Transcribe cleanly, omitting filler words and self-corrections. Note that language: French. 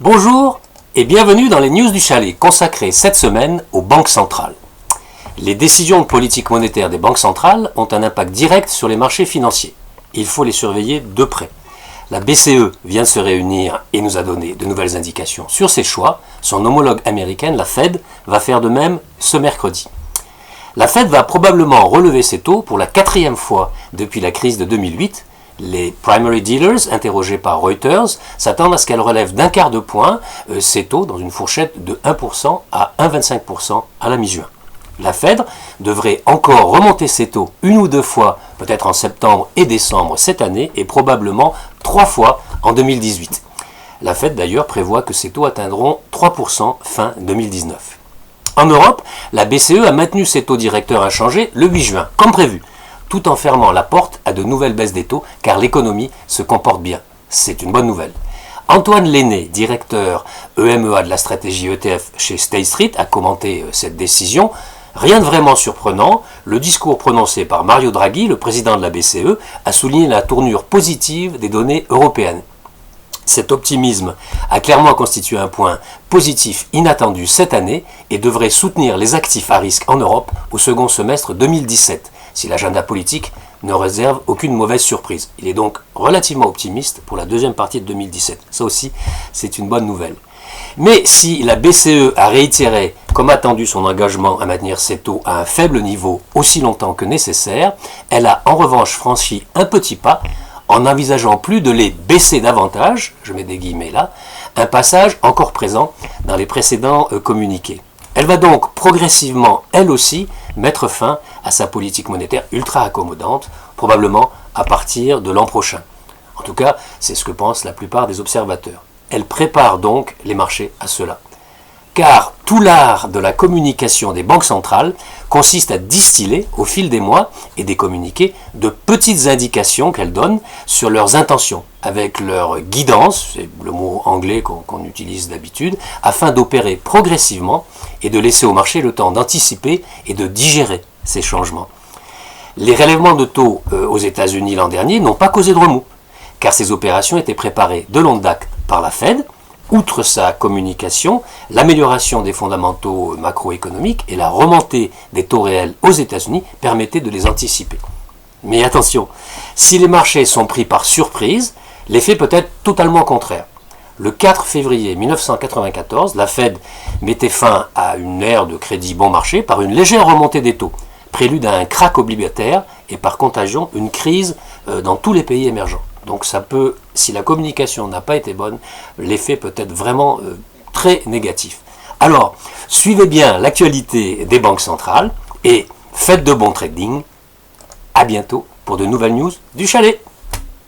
Bonjour et bienvenue dans les news du chalet consacrées cette semaine aux banques centrales. Les décisions de politique monétaire des banques centrales ont un impact direct sur les marchés financiers. Il faut les surveiller de près. La BCE vient de se réunir et nous a donné de nouvelles indications sur ses choix. Son homologue américaine, la Fed, va faire de même ce mercredi. La Fed va probablement relever ses taux pour la 4e fois depuis la crise de 2008. Les primary dealers, interrogés par Reuters, s'attendent à ce qu'elle relève d'un quart de point ses taux dans une fourchette de 1% à 1,25% à la mi-juin. La Fed devrait encore remonter ses taux une ou deux fois, peut-être en septembre et décembre cette année, et probablement 3 fois en 2018. La Fed d'ailleurs prévoit que ses taux atteindront 3% fin 2019. En Europe, la BCE a maintenu ses taux directeurs inchangés le 8 juin, comme prévu, tout en fermant la porte à de nouvelles baisses des taux, car l'économie se comporte bien. C'est une bonne nouvelle. Antoine Lenné, directeur EMEA de la stratégie ETF chez State Street, a commenté cette décision. Rien de vraiment surprenant, le discours prononcé par Mario Draghi, le président de la BCE, a souligné la tournure positive des données européennes. Cet optimisme a clairement constitué un point positif inattendu cette année et devrait soutenir les actifs à risque en Europe au second semestre 2017, si l'agenda politique ne réserve aucune mauvaise surprise. Il est donc relativement optimiste pour la deuxième partie de 2017. Ça aussi, c'est une bonne nouvelle. Mais si la BCE a réitéré, comme attendu, son engagement à maintenir ses taux à un faible niveau aussi longtemps que nécessaire, elle a en revanche franchi un petit pas en n'envisageant plus de les baisser davantage, je mets des guillemets là, un passage encore présent dans les précédents communiqués. Elle va donc progressivement, elle aussi, mettre fin à sa politique monétaire ultra accommodante, probablement à partir de l'an prochain. En tout cas, c'est ce que pensent la plupart des observateurs. Elle prépare donc les marchés à cela. Car tout l'art de la communication des banques centrales consiste à distiller au fil des mois et des communiqués de petites indications qu'elles donnent sur leurs intentions, avec leur guidance, c'est le mot anglais qu'on utilise d'habitude, afin d'opérer progressivement et de laisser au marché le temps d'anticiper et de digérer ces changements. Les relèvements de taux aux États-Unis l'an dernier n'ont pas causé de remous, car ces opérations étaient préparées de longue date par la Fed. Outre sa communication, l'amélioration des fondamentaux macroéconomiques et la remontée des taux réels aux États-Unis permettaient de les anticiper. Mais attention, si les marchés sont pris par surprise, l'effet peut être totalement contraire. Le 4 février 1994, la Fed mettait fin à une ère de crédit bon marché par une légère remontée des taux, prélude à un krach obligataire et par contagion une crise dans tous les pays émergents. Donc ça peut, si la communication n'a pas été bonne, l'effet peut être vraiment très négatif. Alors, suivez bien l'actualité des banques centrales et faites de bon trading. À bientôt pour de nouvelles news du chalet.